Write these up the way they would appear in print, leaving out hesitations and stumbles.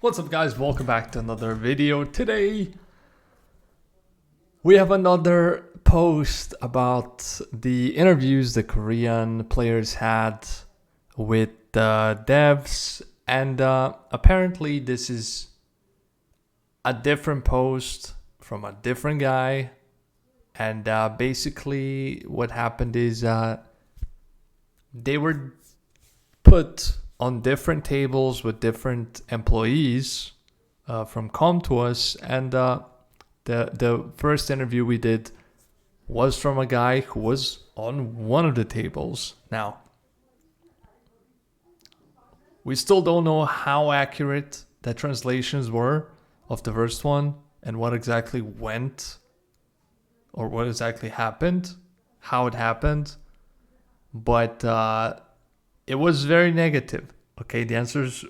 What's up guys, welcome back to another video. Today we have another post about the interviews the Korean players had with devs, and apparently this is a different post from a different guy, and basically what happened is they were put on different tables with different employees from COM2US, and the first interview we did was from a guy who was on one of the tables. Now, we still don't know how accurate the translations were of the first one and what exactly went or what exactly happened, how it happened, but it was very negative. Okay, the answers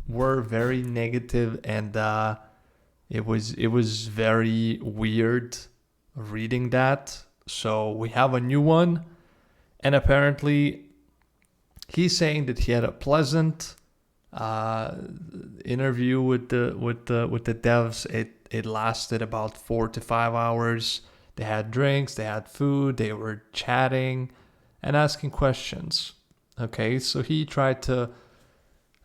were very negative, and it was very weird reading that. So we have a new one, and apparently he's saying that he had a pleasant interview with the devs. It lasted about 4 to 5 hours. They had drinks, they had food, they were chatting and asking questions. Okay, so he tried to,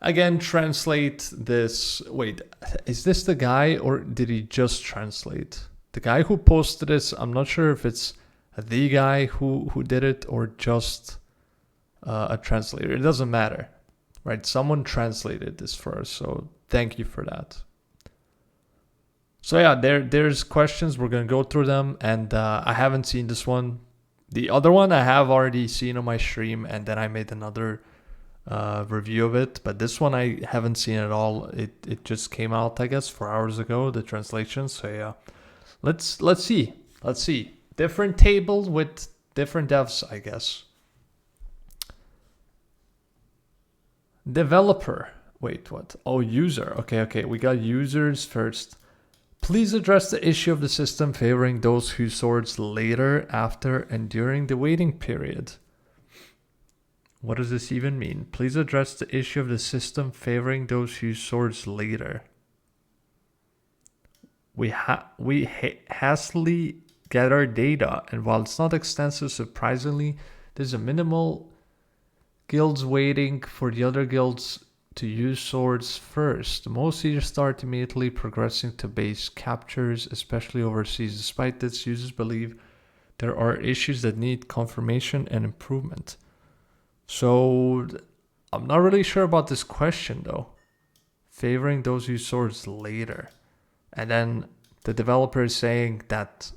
again, translate this. Wait, is this the guy or did he just translate? The guy who posted this, I'm not sure if it's the guy who did it or just a translator. It doesn't matter, right? Someone translated this for us, so thank you for that. So yeah, there's questions. We're going to go through them, and I haven't seen this one. The other one I have already seen on my stream, and then I made another review of it. But this one I haven't seen at all. It just came out, I guess, 4 hours ago, the translation. So yeah, let's see. Different tables with different devs, I guess. Developer. Wait, what? Oh, user. Okay. We got users first. Please address the issue of the system favoring those who swords later, after, and during the waiting period. What does this even mean? Please address the issue of the system favoring those who swords later. We hastily gather data, and while it's not extensive, surprisingly, there's a minimal guilds waiting for the other guilds to use swords first. Most users start immediately progressing to base captures, especially overseas. Despite this, users believe there are issues that need confirmation and improvement. So I'm not really sure about this question though. Favoring those who use swords later. And then the developer is saying that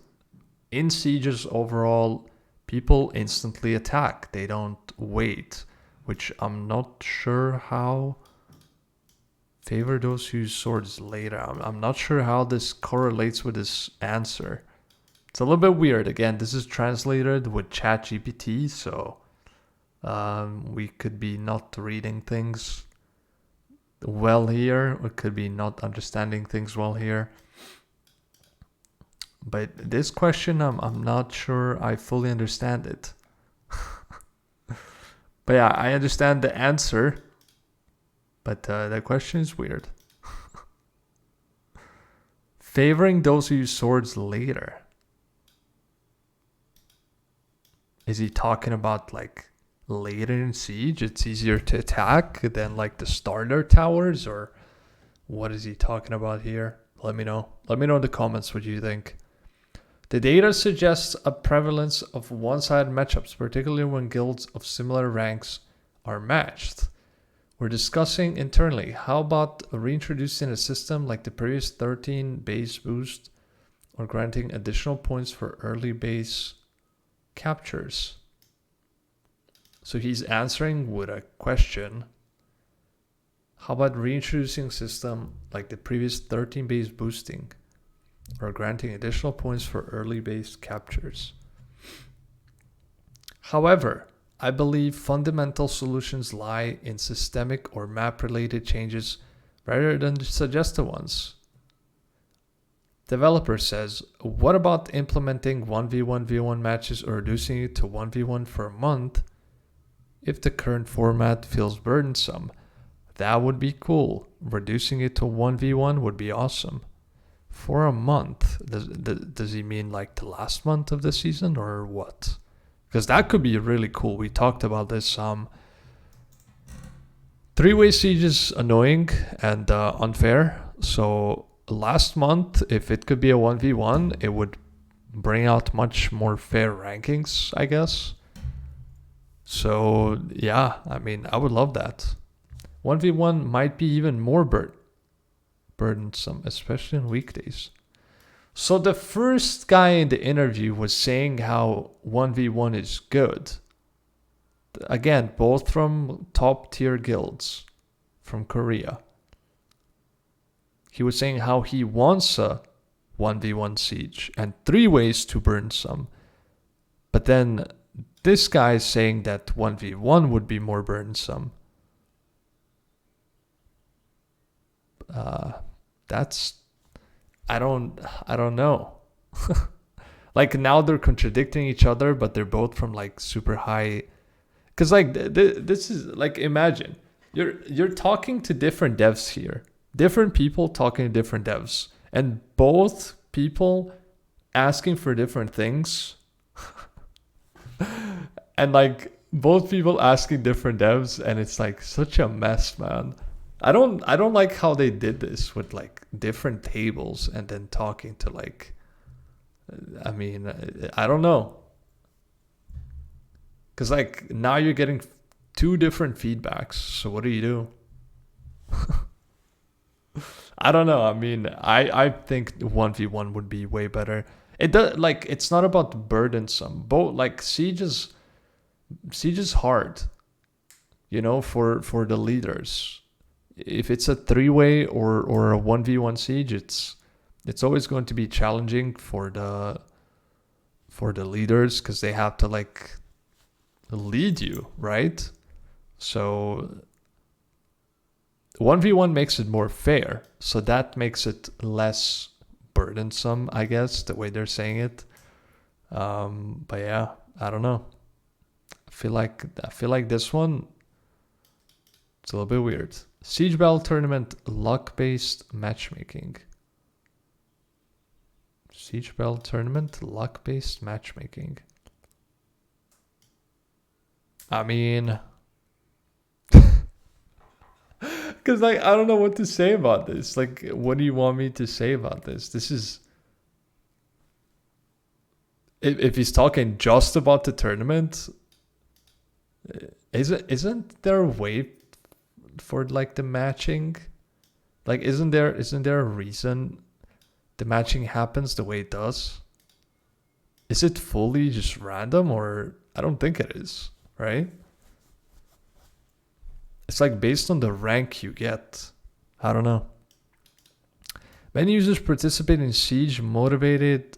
in sieges overall, people instantly attack. They don't wait, which I'm not sure how. Favor those who use swords later. I'm not sure how this correlates with this answer. It's a little bit weird. Again, this is translated with ChatGPT, so we could be not reading things well here. We could be not understanding things well here. But this question, I'm not sure I fully understand it. But yeah, I understand the answer. But the question is weird. Favoring those who use swords later. Is he talking about like later in siege? It's easier to attack than like the starter towers, or what is he talking about here? Let me know. Let me know in the comments what you think. The data suggests a prevalence of one-sided matchups, particularly when guilds of similar ranks are matched. We're discussing internally, how about reintroducing a system like the previous 13 base boost, or granting additional points for early base captures? So he's answering with a question. How about reintroducing a system like the previous 13 base boosting, or granting additional points for early base captures? However, I believe fundamental solutions lie in systemic or map-related changes rather than suggested ones. Developer says, what about implementing 1v1v1 matches or reducing it to 1v1 for a month if the current format feels burdensome? That would be cool. reducing it to 1v1 would be awesome. For a month, does he mean like the last month of the season or what? Because that could be really cool. We talked about this. Three-way siege is annoying and unfair. So last month, if it could be a 1v1, it would bring out much more fair rankings, I guess. So yeah, I mean, I would love that. 1v1 might be even more burdensome, especially on weekdays. So the first guy in the interview was saying how 1v1 is good. Again, both from top tier guilds from Korea. He was saying how he wants a 1v1 siege and 3 ways to burn some. But then this guy is saying that 1v1 would be more burdensome. That's I don't know. Like now they're contradicting each other, but they're both from like super high. Cause like this is like, imagine you're talking to different devs here, different people talking to different devs, and both people asking for different things. And like both people asking different devs, and it's like such a mess, man. I don't like how they did this with like different tables and then talking to like, I mean, I don't know. Cause like now you're getting 2 different feedbacks. So what do you do? I don't know. I mean, I think 1v1 would be way better. It does, like, it's not about burdensome. Both like siege is hard, you know, for the leaders. If it's a 3-way or a 1v1 siege, it's always going to be challenging for the leaders, because they have to like lead you, right? So 1v1 makes it more fair, so that makes it less burdensome, I guess, the way they're saying it. But yeah, I don't know. I feel like this one, it's a little bit weird. Siege Battle Tournament luck-based matchmaking. Siege Battle Tournament luck-based matchmaking. I mean, because like I don't know what to say about this. Like, what do you want me to say about this? This is, if he's talking just about the tournament, isn't there a way for like the matching? Like, isn't there a reason the matching happens the way it does? Is it fully just random, or I don't think it is, right? It's like based on the rank you get. I don't know. Many users participate in sieges motivated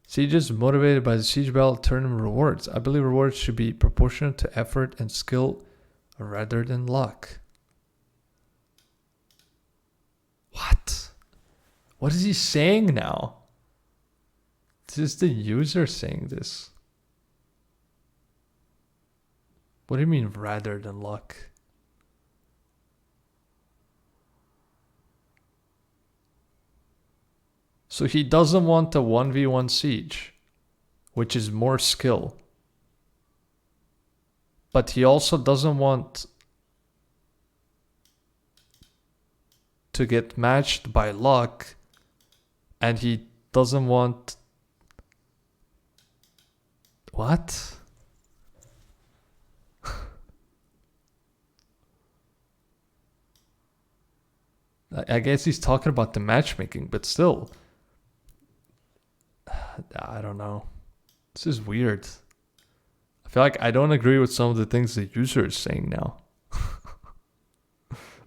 by the Siege Battle Tournament rewards. I believe rewards should be proportionate to effort and skill rather than luck. What? What is he saying now? This is the user saying this. What do you mean rather than luck? So he doesn't want a 1v1 siege, which is more skill. But he also doesn't want to get matched by luck, and he doesn't want... What? I guess he's talking about the matchmaking, but still... I don't know. This is weird. I feel like I don't agree with some of the things the user is saying now.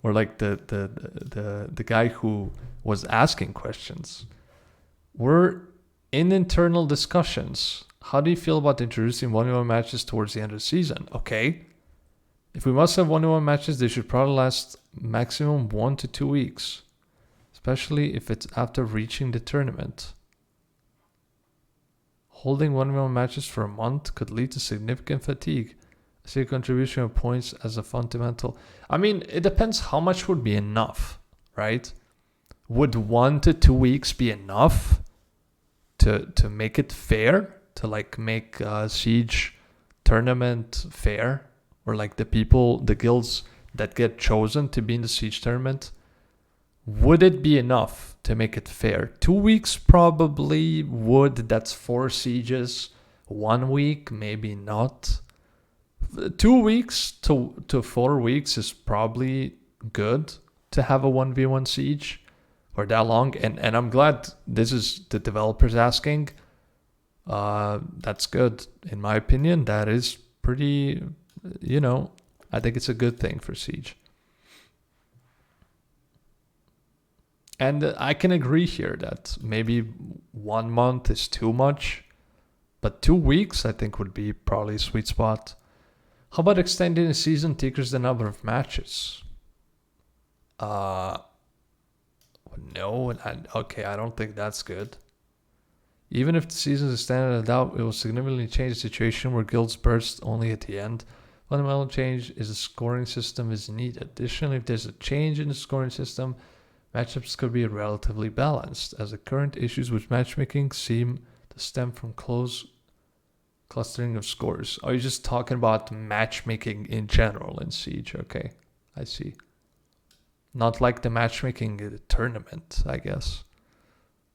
Or like the guy who was asking questions. We're in internal discussions. How do you feel about introducing 1v1 matches towards the end of the season? Okay. If we must have 1v1 matches, they should probably last maximum 1 to 2 weeks. Especially if it's after reaching the tournament. Holding 1v1 matches for a month could lead to significant fatigue. See a contribution of points as a fundamental. I mean, it depends how much would be enough, right? Would 1 to 2 weeks be enough to make it fair? To like make Siege tournament fair? Or like the guilds that get chosen to be in the Siege tournament, would it be enough to make it fair? 2 weeks probably would. That's 4 sieges. 1 week, maybe not. 2 weeks to 4 weeks is probably good to have a 1v1 siege for that long. And I'm glad this is the developers asking. That's good. In my opinion, that is pretty, I think it's a good thing for Siege. And I can agree here that maybe 1 month is too much, but 2 weeks I think would be probably a sweet spot. How about extending the season to increase the number of matches? No, okay, I don't think that's good. Even if the season is extended out, it will significantly change the situation where guilds burst only at the end. Fundamental change is the scoring system is needed. Additionally, if there's a change in the scoring system, matchups could be relatively balanced, as the current issues with matchmaking seem to stem from close clustering of scores. Are you just talking about matchmaking in general in Siege? Okay, I see. Not like the matchmaking in the tournament, I guess.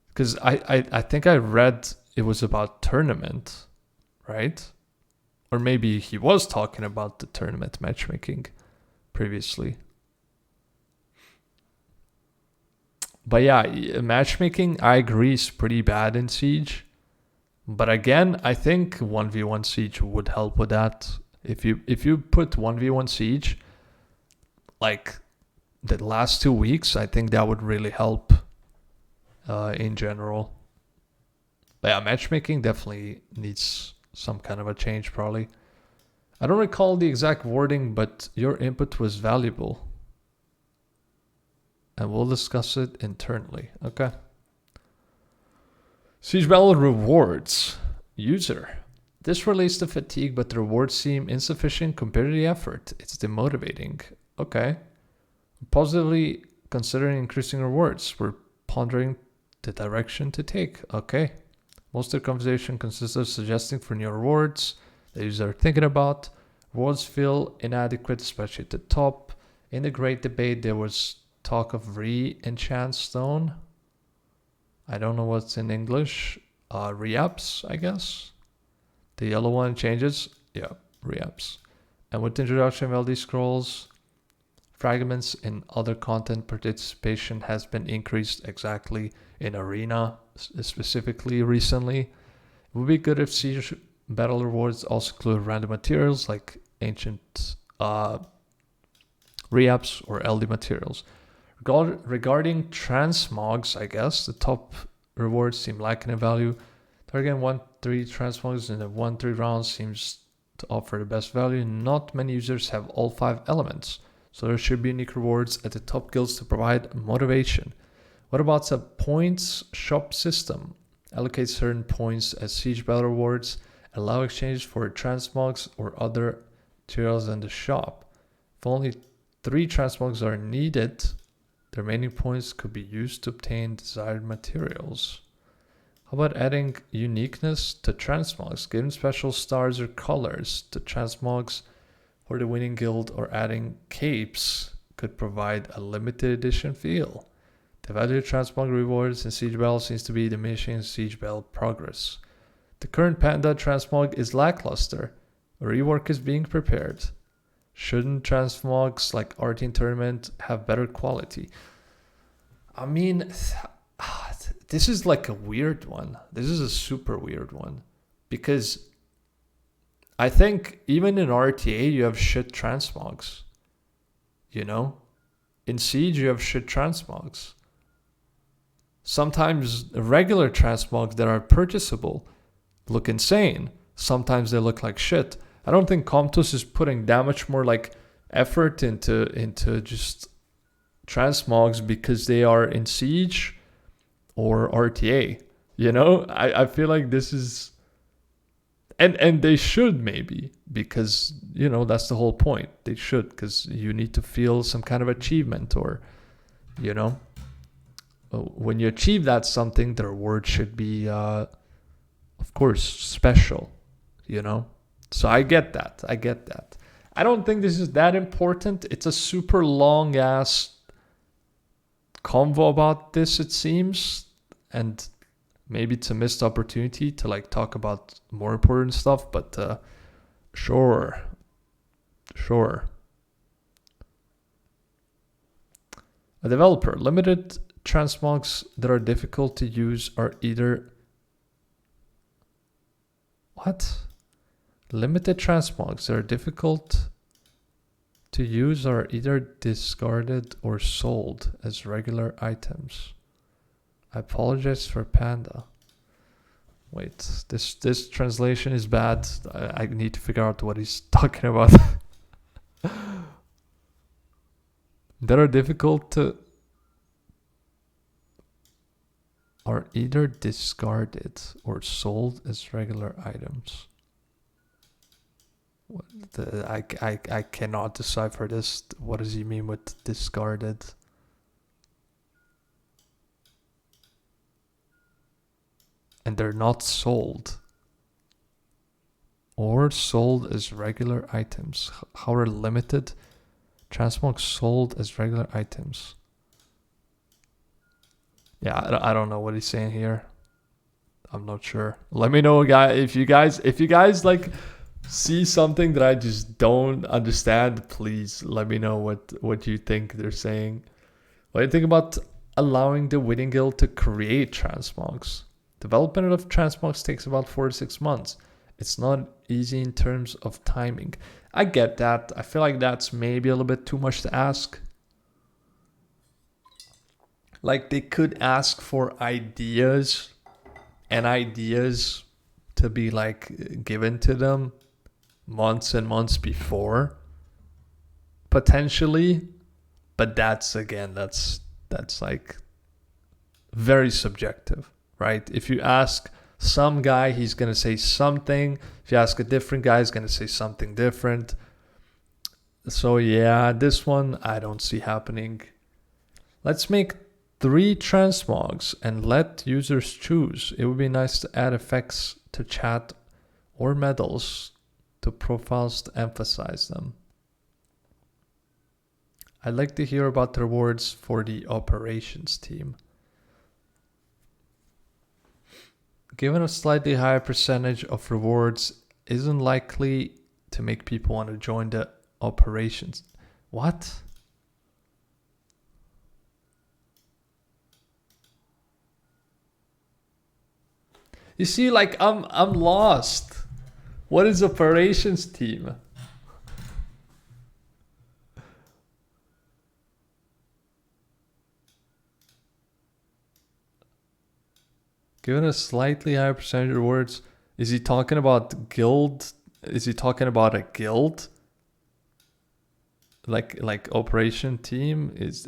Because I think I read it was about tournament, right? Or maybe he was talking about the tournament matchmaking previously. But yeah, matchmaking, I agree, is pretty bad in Siege. But again, I think 1v1 Siege would help with that. If you put 1v1 Siege, like the last 2 weeks, I think that would really help in general. But yeah, matchmaking definitely needs some kind of a change probably. I don't recall the exact wording, but your input was valuable. And we'll discuss it internally. Okay. Siege Battle rewards. User. This relates to fatigue, but the rewards seem insufficient compared to the effort. It's demotivating. Okay. Positively considering increasing rewards. We're pondering the direction to take. Okay. Most of the conversation consists of suggesting for new rewards the users are thinking about. Rewards feel inadequate, especially at the top. In the great debate, there was talk of re-enchant stone. I don't know what's in English. Re-ups, I guess. The yellow one changes. Yeah, re-ups. And with the introduction of LD scrolls, fragments and other content participation has been increased exactly in Arena, specifically recently. It would be good if Siege Battle rewards also include random materials like ancient re-ups or LD materials. Regarding transmogs, I guess, the top rewards seem lacking in value. Targeting 1-3 transmogs in the 1-3 round seems to offer the best value. Not many users have all 5 elements, so there should be unique rewards at the top guilds to provide motivation. What about the points shop system? Allocate certain points as Siege Battle rewards, allow exchanges for transmogs or other materials in the shop. If only 3 transmogs are needed, the remaining points could be used to obtain desired materials. How about adding uniqueness to transmogs, giving special stars or colors to transmogs for the winning guild, or adding capes could provide a limited edition feel. The value of transmog rewards in Siege Battle seems to be diminishing Siege Battle progress. The current Panda transmog is lackluster. A rework is being prepared. Shouldn't transmogs like Artine Tournament have better quality? I mean, this is like a weird one. This is a super weird one. Because I think even in RTA you have shit transmogs. You know? In Siege you have shit transmogs. Sometimes regular transmogs that are purchasable look insane. Sometimes they look like shit. I don't think COM2US is putting that much more like effort into just transmogs because they are in Siege or RTA. You know, I feel like this is, And they should, maybe, because, you know, that's the whole point. They should, because you need to feel some kind of achievement, or, you know, when you achieve that something, the reward should be, of course, special, you know. So I get that. I don't think this is that important. It's a super long ass convo about this, it seems, and maybe it's a missed opportunity to like talk about more important stuff, but sure. A developer. Limited transmogs that are difficult to use are either... What? Limited transmogs that are difficult to use are either discarded or sold as regular items. I apologize for Panda. Wait, this translation is bad. I need to figure out what he's talking about. That are difficult to... are either discarded or sold as regular items. I cannot decipher this. What does he mean with discarded? And they're not sold. Or sold as regular items. How are limited transmogs sold as regular items? Yeah, I don't know what he's saying here. I'm not sure. Let me know, guys, if you guys like see something that I just don't understand, please let me know what you think they're saying. What do you think about allowing the winning guild to create transmogs? Development of transmogs takes about 4 to 6 months. It's not easy in terms of timing. I get that. I feel like that's maybe a little bit too much to ask. Like, they could ask for ideas and ideas to be like given to them months and months before, potentially. But that's, again, that's like very subjective, right? If you ask some guy, he's going to say something. If you ask a different guy, he's going to say something different. So yeah, this one I don't see happening. Let's make 3 transmogs and let users choose. It would be nice to add effects to chat or medals to profiles to emphasize them. I'd like to hear about the rewards for the operations team. Given a slightly higher percentage of rewards isn't likely to make people want to join the operations. What? You see, like, I'm lost. What is operations team? Given a slightly higher percentage of rewards, is he talking about guild? Is he talking about a guild? Like operation team? Is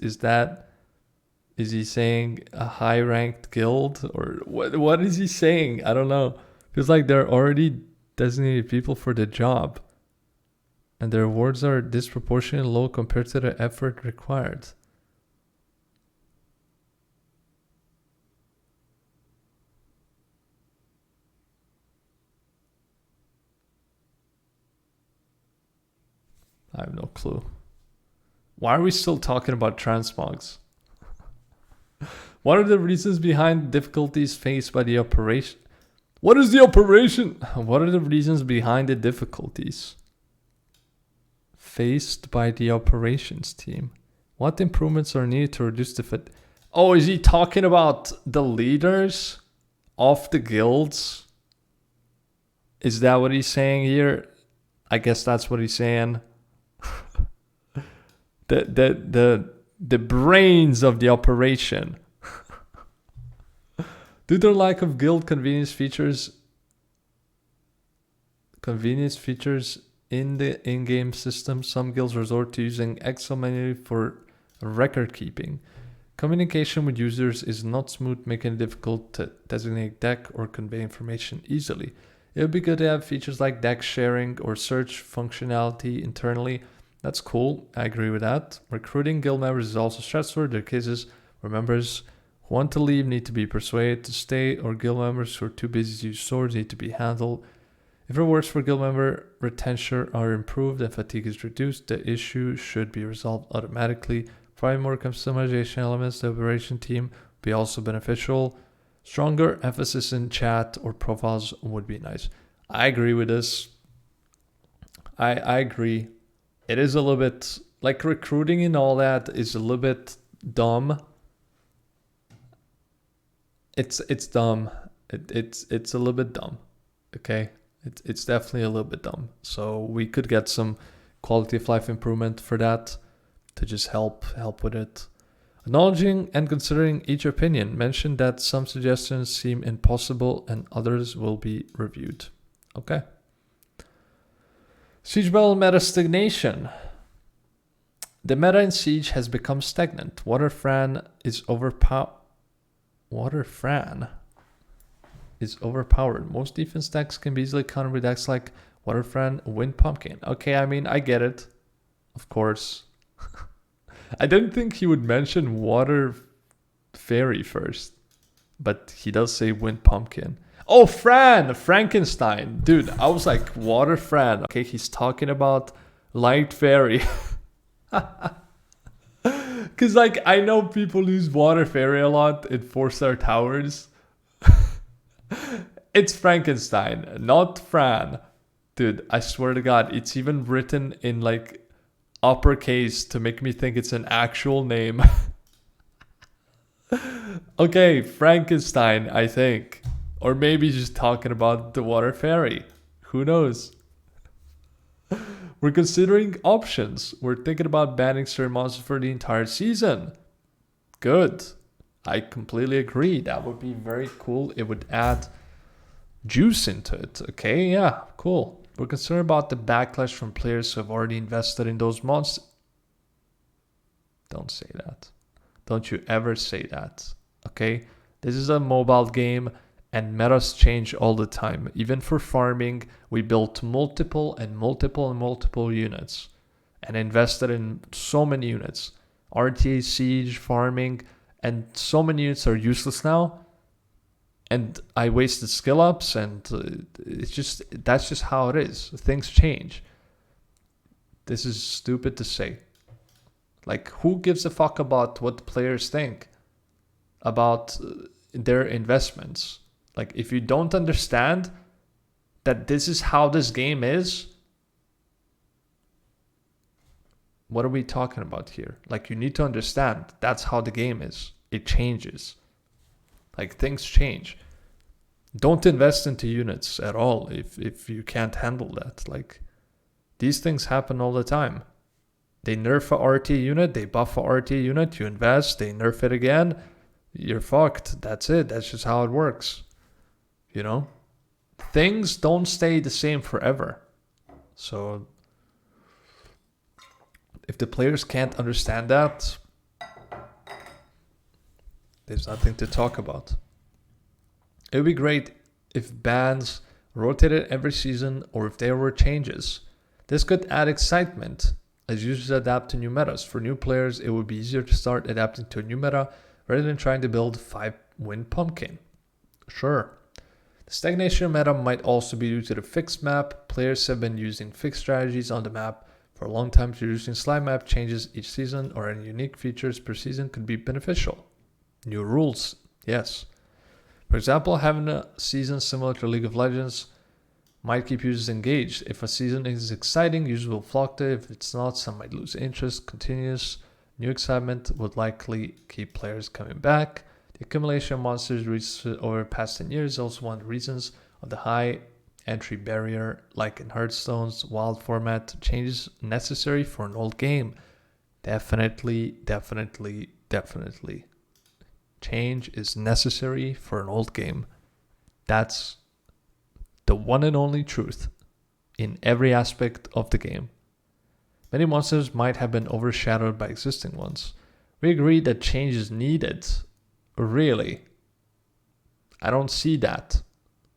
he saying a high ranked guild, or what is he saying? I don't know. Feels like they're already designated people for the job, and their rewards are disproportionately low compared to the effort required. I have no clue. Why are we still talking about transmogs? What are the reasons behind difficulties faced by the operation? What is the operation? What are the reasons behind the difficulties faced by the operations team? What improvements are needed to reduce the fit? Oh, is he talking about the leaders of the guilds? Is that what he's saying here? I guess that's what he's saying. The brains of the operation. Due to the lack of guild convenience features in the in-game system, some guilds resort to using Excel manually for record keeping. Communication with users is not smooth, making it difficult to designate deck or convey information easily. It would be good to have features like deck sharing or search functionality internally. That's cool. I agree with that. Recruiting guild members is also stressful. There are cases where members who want to leave need to be persuaded to stay, or guild members who are too busy to use swords need to be handled. If rewards for guild member retention are improved and fatigue is reduced, the issue should be resolved automatically. Providing more customization elements to the operation team would be also beneficial. Stronger emphasis in chat or profiles would be nice. I agree with this. I agree. It is a little bit like recruiting and all that is a little bit dumb. It's dumb. It's a little bit dumb. Okay, it's definitely a little bit dumb. So we could get some quality of life improvement for that to just help with it. Acknowledging and considering each opinion. Mention that some suggestions seem impossible and others will be reviewed. Okay. Siege Battle meta stagnation. The meta in Siege has become stagnant. Waterfran is overpowered. Most defense decks can be easily countered with decks like Waterfran, Wind Pumpkin. Okay, I mean, I get it. Of course. I didn't think he would mention Water Fairy first. But he does say Wind Pumpkin. Oh, Frankenstein. Dude, I was like, Water Fran. Okay, he's talking about Light Fairy. Because, like, I know people use Water Fairy a lot in 4-star towers. It's Frankenstein, not Fran. Dude, I swear to God, it's even written in, like, uppercase to make me think it's an actual name. Okay, Frankenstein, I think. Or maybe just talking about the Water Fairy. Who knows? We're considering options. We're thinking about banning certain monsters for the entire season. Good. I completely agree. That would be very cool. It would add juice into it. Okay, yeah, cool. We're concerned about the backlash from players who have already invested in those monsters. Don't say that. Don't you ever say that. Okay? This is a mobile game and metas change all the time. Even for farming, we built multiple units and invested in so many units. RTA, Siege, farming, and so many units are useless now. And I wasted skill ups, and that's just how it is. Things change. This is stupid to say. Like, who gives a fuck about what players think about their investments? Like, if you don't understand that this is how this game is, what are we talking about here? Like, you need to understand that's how the game is. It changes. Like, things change. Don't invest into units at all if you can't handle that. Like, these things happen all the time. They nerf a RT unit, they buff a RT unit, you invest, they nerf it again, you're fucked. That's it. That's just how it works. You know? Things don't stay the same forever. So, if the players can't understand that, there's nothing to talk about. It would be great if bans rotated every season or if there were changes. This could add excitement as users adapt to new metas. For new players, it would be easier to start adapting to a new meta rather than trying to build 5-win pumpkin. Sure. The stagnation meta might also be due to the fixed map. Players have been using fixed strategies on the map for a long time. Introducing slide map changes each season or any unique features per season could be beneficial. New rules, yes. For example, having a season similar to League of Legends might keep users engaged. If a season is exciting, users will flock to it. If it's not, some might lose interest. Continuous new excitement would likely keep players coming back. The accumulation of monsters reached over past 10 years is also one of the reasons of the high entry barrier, like in Hearthstone's wild format. Changes necessary for an old game. Definitely. Change is necessary for an old game. That's the one and only truth in every aspect of the game. Many monsters might have been overshadowed by existing ones. We agree that change is needed. Really? I don't see that.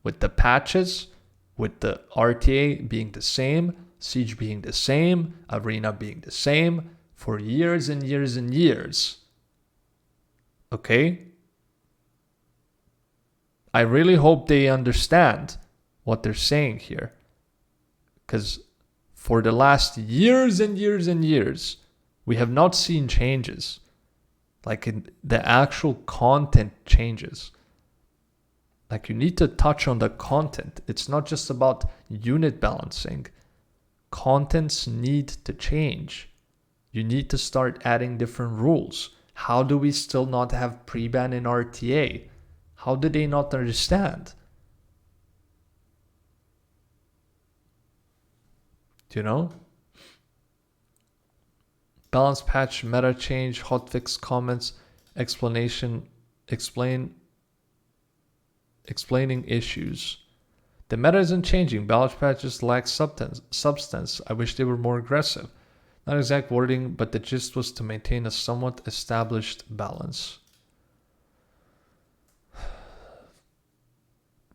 With the patches, with the RTA being the same, Siege being the same, Arena being the same for years and years and years. Okay? I really hope they understand what they're saying here. Because for the last years and years and years, we have not seen changes. Like in the actual content changes. Like you need to touch on the content. It's not just about unit balancing. Contents need to change. You need to start adding different rules. How do we still not have pre-ban in RTA? How do they not understand? Do you know? Balance patch, meta change, hotfix comments, explaining issues. The meta isn't changing. Balance patches lack substance. I wish they were more aggressive. Not exact wording, but the gist was to maintain a somewhat established balance.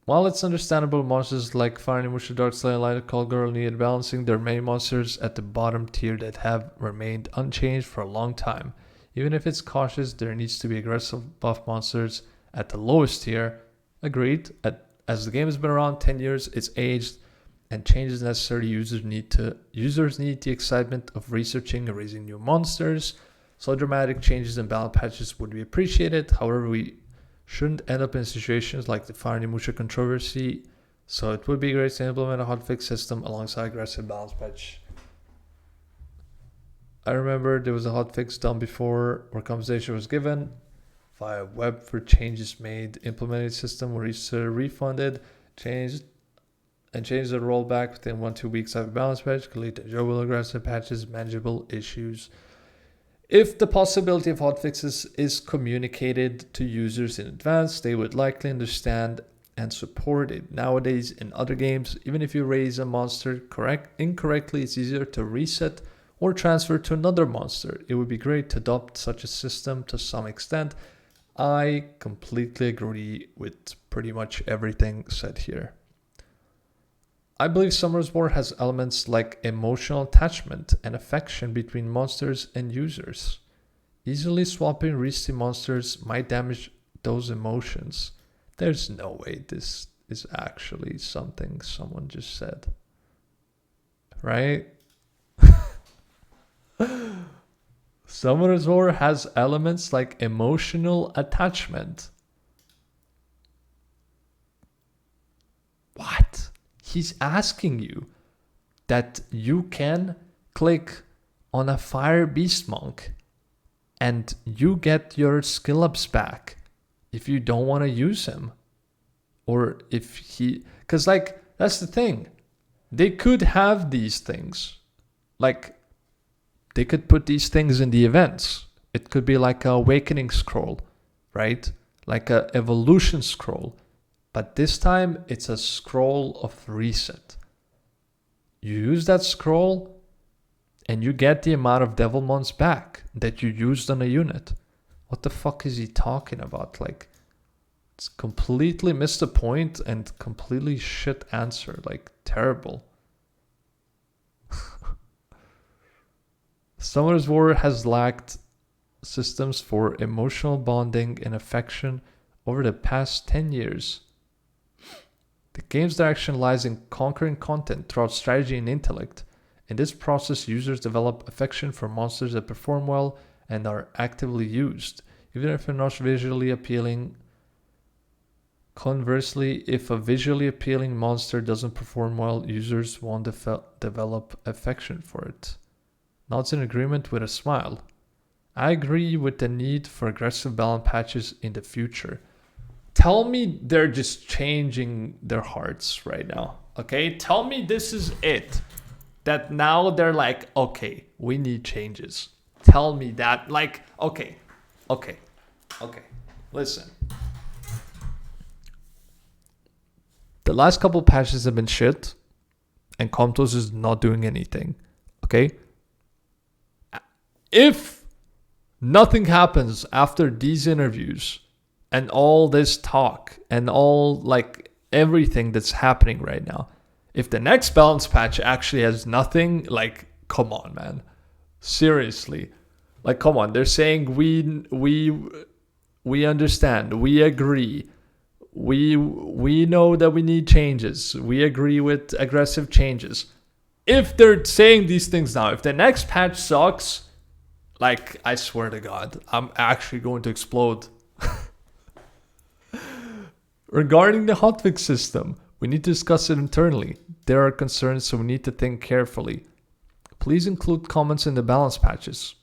While it's understandable monsters like Fire Musha, Dark Slayer, Light Call Girl needed balancing, there are many monsters at the bottom tier that have remained unchanged for a long time. Even if it's cautious, there needs to be aggressive buff monsters at the lowest tier. Agreed. As the game has been around 10 years, it's aged, and changes necessary. Users need the excitement of researching and raising new monsters. So dramatic changes and balance patches would be appreciated. However, we shouldn't end up in situations like the Fire Musha controversy. So it would be great to implement a hotfix system alongside aggressive balance patch. I remember there was a hotfix done before where compensation was given via web for changes made. Implemented system where user refunded, changed the rollback within 1-2 weeks of a balance patch could lead to enjoyable aggressive patches, manageable issues. If the possibility of hotfixes is communicated to users in advance, they would likely understand and support it. Nowadays, in other games, even if you raise a monster incorrectly, it's easier to reset or transfer to another monster. It would be great to adopt such a system to some extent. I completely agree with pretty much everything said here. I believe Summoner's War has elements like emotional attachment and affection between monsters and users. Easily swapping risky monsters might damage those emotions. There's no way this is actually something someone just said. Right? Summoner's War has elements like emotional attachment. What? He's asking you that you can click on a Fire Beast Monk and you get your skill ups back if you don't want to use him. Or if he... Because, like, that's the thing. They could have these things. Like, they could put these things in the events. It could be like a Awakening Scroll, right? Like a Evolution Scroll. But this time, it's a scroll of reset. You use that scroll, and you get the amount of Devil Mons back that you used on a unit. What the fuck is he talking about? Like, it's completely missed the point and completely shit answer. Like, terrible. Summoner's War has lacked systems for emotional bonding and affection over the past 10 years. The game's direction lies in conquering content throughout strategy and intellect. In this process, users develop affection for monsters that perform well and are actively used, even if they're not visually appealing. Conversely, if a visually appealing monster doesn't perform well, users won't develop affection for it. Nods in agreement with a smile. I agree with the need for aggressive balance patches in the future. Tell me they're just changing their hearts right now, okay? Tell me this is it. That now they're like, okay, we need changes. Tell me that, like, okay. Listen. The last couple patches have been shit, and COM2US is not doing anything, okay? If nothing happens after these interviews, and all this talk and all like everything that's happening right now, If the next balance patch actually has nothing, like, come on, man. Seriously. Like, come on. They're saying we understand. We agree. We know that we need changes. We agree with aggressive changes. If they're saying these things now, if the next patch sucks, like, I swear to God, I'm actually going to explode. Regarding the hotfix system, we need to discuss it internally. There are concerns, so we need to think carefully. Please include comments in the balance patches.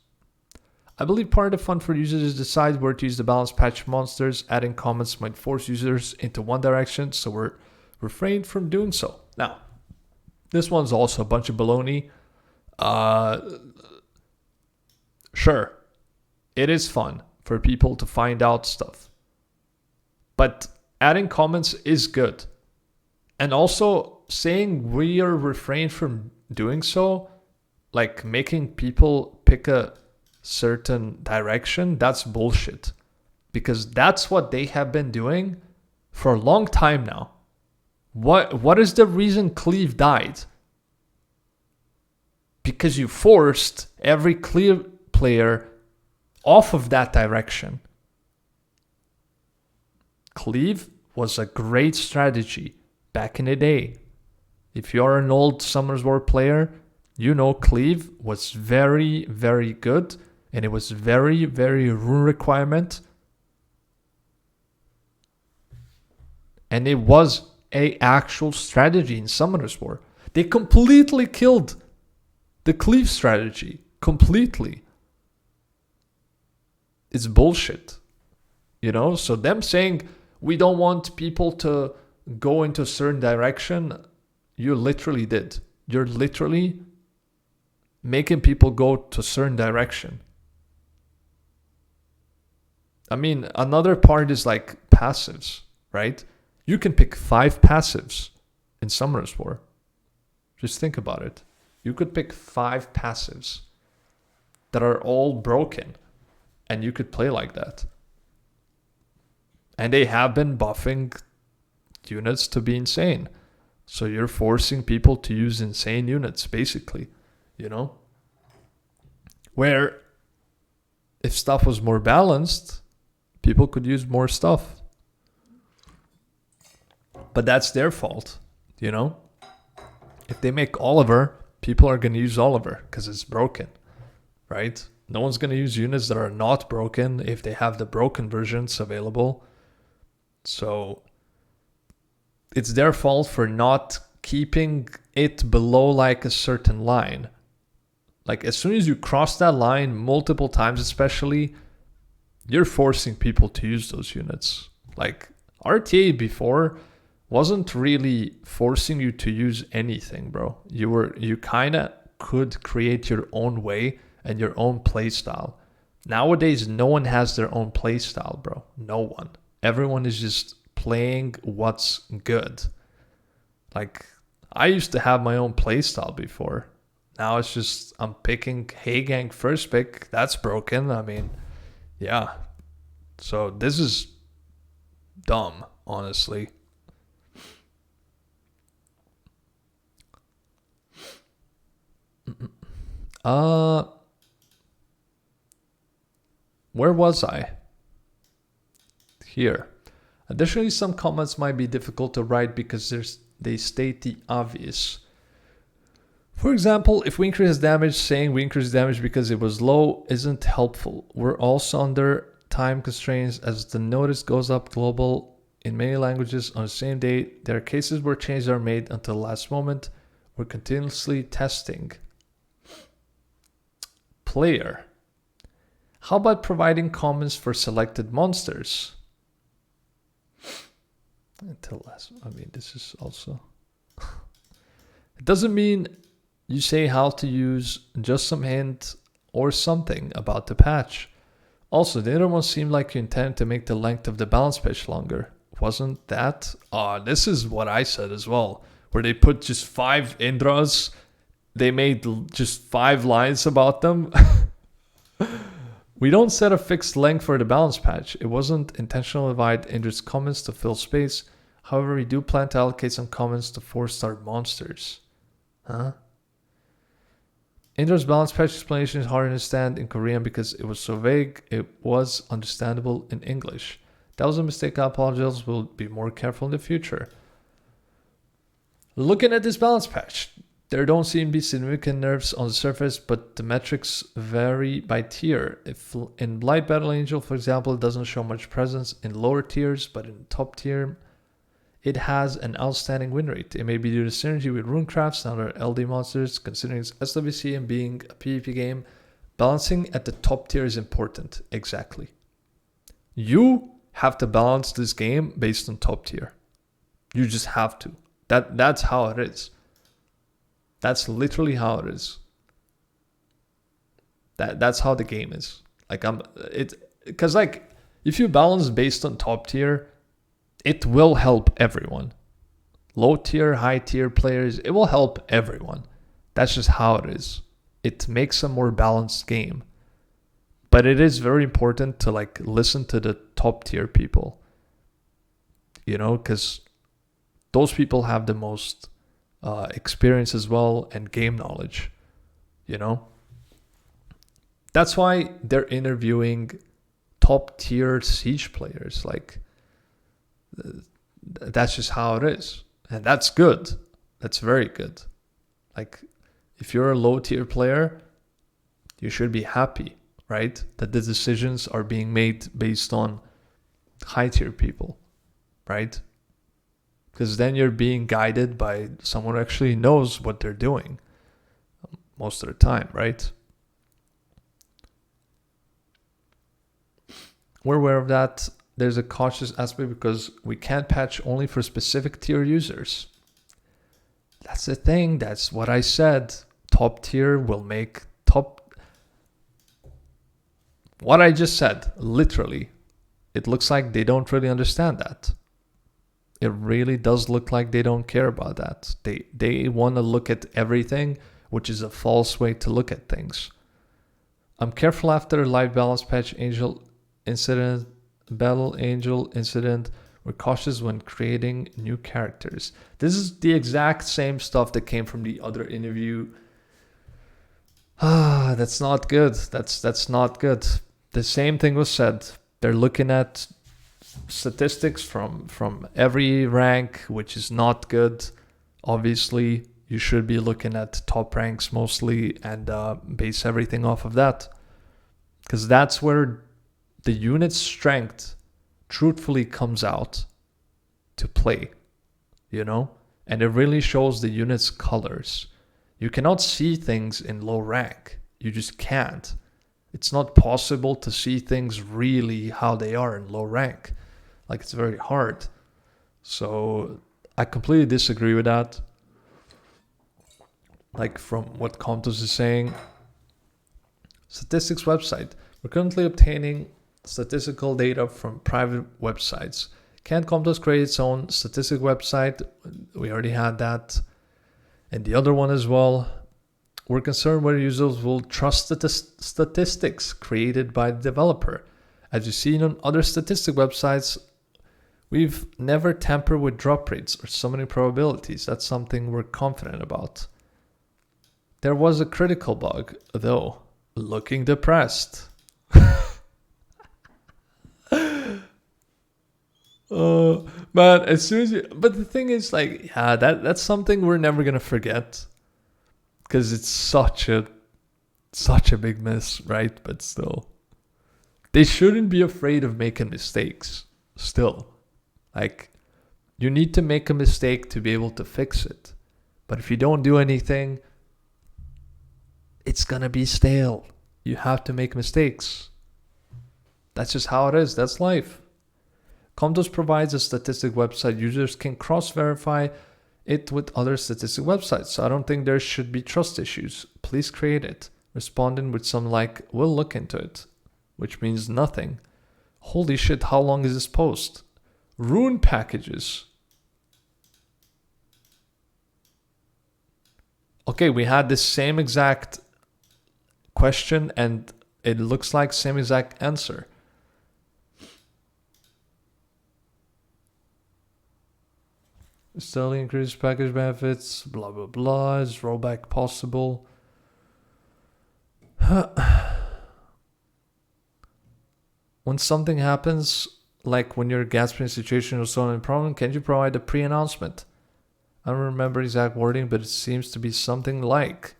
I believe part of the fun for users is to decide where to use the balance patch monsters. Adding comments might force users into one direction, so we're refrained from doing so. Now, this one's also a bunch of baloney. Sure, it is fun for people to find out stuff. But adding comments is good. And also saying we are refrained from doing so, like making people pick a certain direction, that's bullshit. Because that's what they have been doing for a long time now. What is the reason Cleave died? Because you forced every Cleave player off of that direction. Cleave was a great strategy back in the day. If you're an old Summoners War player, you know Cleave was very, very good. And it was very, very rune requirement. And it was a actual strategy in Summoners War. They completely killed the Cleave strategy. Completely. It's bullshit. You know? So them saying we don't want people to go into a certain direction, you literally did. You're literally making people go to a certain direction. I mean, another part is like passives, right? You can pick 5 passives in Summoners War. Just think about it. You could pick 5 passives that are all broken, and you could play like that. And they have been buffing units to be insane. So you're forcing people to use insane units, basically, you know? Where if stuff was more balanced, people could use more stuff. But that's their fault, you know? If they make Oliver, people are going to use Oliver because it's broken, right? No one's going to use units that are not broken if they have the broken versions available. So it's their fault for not keeping it below like a certain line. Like as soon as you cross that line multiple times especially, you're forcing people to use those units. Like RTA before wasn't really forcing you to use anything, bro. You kind of could create your own way and your own play style. Nowadays, no one has their own play style, bro. No one. Everyone is just playing what's good. Like I used to have my own play style before. Now it's just I'm picking Hey Gang first pick. That's broken. I mean, yeah. So this is dumb, honestly. Where was I? Here. Additionally, some comments might be difficult to write because they state the obvious. For example, if we increase damage, saying we increase damage because it was low isn't helpful. We're also under time constraints as the notice goes up global in many languages on the same day. There are cases where changes are made until the last moment. We're continuously testing. Player. How about providing comments for selected monsters? Until last, I mean, this is also. It doesn't mean you say how to use, just some hint or something about the patch. Also, the other one seemed like you intended to make the length of the balance patch longer. Wasn't that? This is what I said as well. Where they put just 5 Indras. They made just 5 lines about them. We don't set a fixed length for the balance patch. It wasn't intentional to divide Indra's comments to fill space. However, we do plan to allocate some commons to 4-star monsters. Huh? Indoors balance patch explanation is hard to understand in Korean because it was so vague. It was understandable in English. That was a mistake. I apologize. We'll be more careful in the future. Looking at this balance patch, there don't seem to be significant nerfs on the surface, but the metrics vary by tier. If in Light Battle Angel, for example, it doesn't show much presence in lower tiers, but in top tier, it has an outstanding win rate. It may be due to synergy with Runecrafts and other LD monsters. Considering it's SWC and being a PvP game, balancing at the top tier is important. Exactly. You have to balance this game based on top tier. You just have to. That's how it is. That's literally how it is. That's how the game is. Like because like if you balance based on top tier, it will help everyone. Low tier, high tier players, it will help everyone. That's just how it is. It makes a more balanced game. But it is very important to like listen to the top tier people. You know, because those people have the most experience as well and game knowledge. You know? That's why they're interviewing top tier Siege players. Like, that's just how it is. And that's good. That's very good. Like, if you're a low tier player, you should be happy, right? That the decisions are being made based on high tier people, right? Because then you're being guided by someone who actually knows what they're doing most of the time, right? We're aware of that. There's a cautious aspect because we can't patch only for specific tier users. That's the thing. That's what I said. Top tier will make top. What I just said, literally, it looks like they don't really understand that. It really does look like they don't care about that. They want to look at everything, which is a false way to look at things. I'm careful after live balance patch Angel incident. Battle Angel incident. We're cautious when creating new characters. This is the exact same stuff that came from the other interview. That's not good. That's not good. The same thing was said. They're looking at statistics from every rank, which is not good. Obviously, you should be looking at top ranks mostly and base everything off of that. Because that's where the unit's strength truthfully comes out to play, you know? And it really shows the unit's colors. You cannot see things in low rank. You just can't. It's not possible to see things really how they are in low rank. Like, it's very hard. So I completely disagree with that. Like, from what COM2US is saying. Statistics website. We're currently obtaining statistical data from private websites. Can't COM2US create its own statistic website? We already had that. And the other one as well. We're concerned whether users will trust the statistics created by the developer. As you've seen on other statistic websites, we've never tampered with drop rates or summoning probabilities. That's something we're confident about. There was a critical bug, though. Looking depressed. Oh man, as soon as you, but the thing is, like, yeah, that's something we're never gonna forget, because it's such a big miss, right? But still, they shouldn't be afraid of making mistakes. Still, like, you need to make a mistake to be able to fix it. But if you don't do anything, it's gonna be stale. You have to make mistakes. That's just how it is. That's life. COM2US provides a statistic website. Users can cross-verify it with other statistic websites. So I don't think there should be trust issues. Please create it. Responding with some like, we'll look into it, which means nothing. Holy shit, how long is this post? Rune packages. Okay, we had the same exact question and it looks like same exact answer. Still increased package benefits, blah blah blah. Is rollback possible? When something happens, like when you're gasping situation or solving a problem, can you provide a pre-announcement? I don't remember exact wording, but it seems to be something like,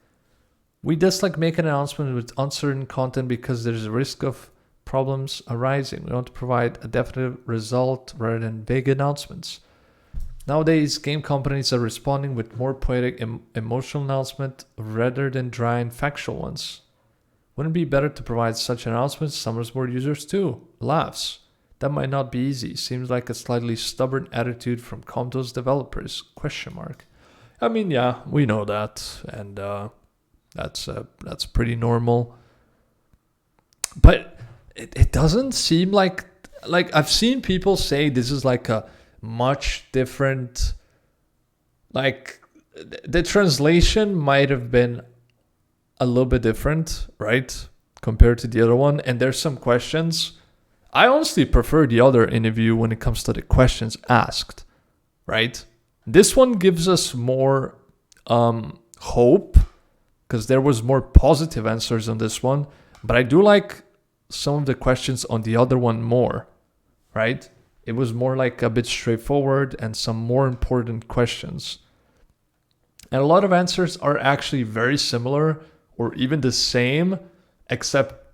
we just like make an announcement with uncertain content because there's a risk of problems arising. We want to provide a definite result rather than big announcements. Nowadays, game companies are responding with more poetic, emotional announcement rather than dry and factual ones. Wouldn't it be better to provide such announcements? Summers more users too. Laughs. That might not be easy. Seems like a slightly stubborn attitude from COM2US developers. ? I mean, yeah, we know that, and that's pretty normal. But it doesn't seem like I've seen people say this is like a much different, like the translation might have been a little bit different, right, compared to the other one. And there's some questions. I honestly prefer the other interview when it comes to the questions asked, right? This one gives us more hope because there was more positive answers on this one. But I do like some of the questions on the other one more, right? It was more like a bit straightforward and some more important questions. And a lot of answers are actually very similar or even the same, except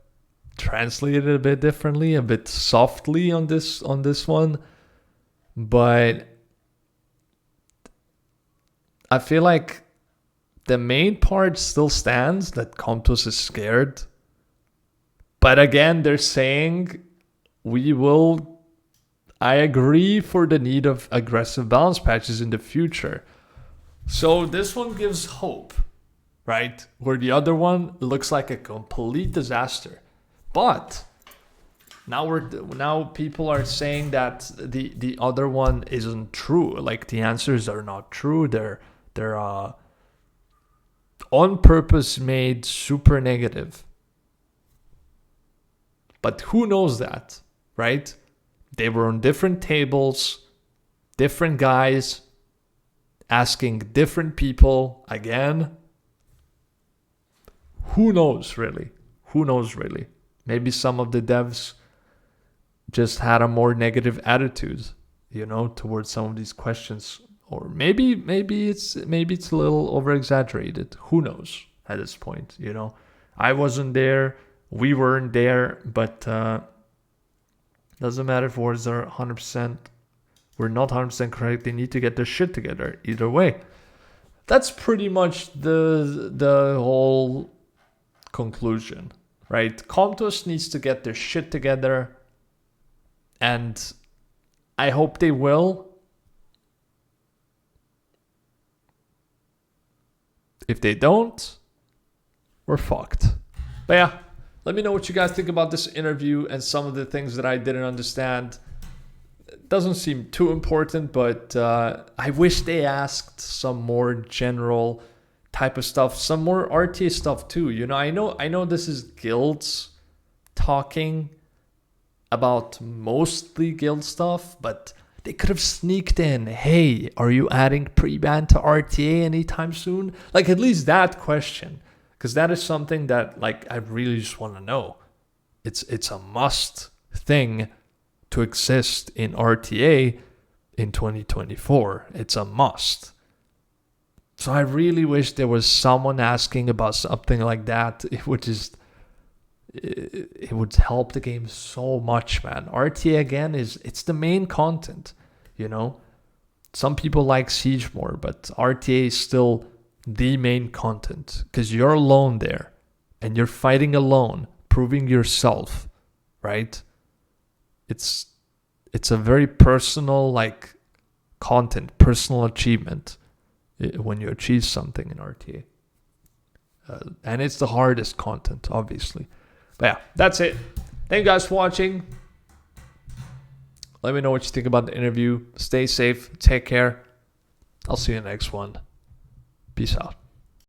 translated a bit differently, a bit softly on this one. But I feel like the main part still stands, that COM2US is scared. But again, they're saying I agree for the need of aggressive balance patches in the future. So this one gives hope, right? Where the other one looks like a complete disaster. But now people are saying that the other one isn't true. Like the answers are not true. They're on purpose made super negative. But who knows that, right? They were on different tables, different guys, asking different people again. Who knows, really? Who knows, really? Maybe some of the devs just had a more negative attitude, towards some of these questions. Or maybe it's a little over-exaggerated. Who knows at this point, I wasn't there. We weren't there, but doesn't matter if words are 100%. We're not 100% correct. They need to get their shit together. Either way, that's pretty much the whole conclusion, right? COM2US needs to get their shit together, and I hope they will. If they don't, we're fucked. But yeah. Let me know what you guys think about this interview and some of the things that I didn't understand. It doesn't seem too important, but I wish they asked some more general type of stuff, some more RTA stuff too. I know this is guilds talking about mostly guild stuff, but they could have sneaked in, hey, are you adding pre-ban to RTA anytime soon? Like at least that question. Because that is something that I really just want to know. It's a must thing to exist in RTA in 2024. It's a must. So I really wish there was someone asking about something like that. It would help the game so much, man. RTA again it's the main content, Some people like Siege more, but RTA is still the main content because you're alone there and you're fighting alone, proving yourself, right? It's a very personal content, personal achievement when you achieve something in RTA. And it's the hardest content, obviously. But yeah, that's it. Thank you guys for watching. Let me know what you think about the interview. Stay safe. Take care. I'll see you in the next one. Peace out.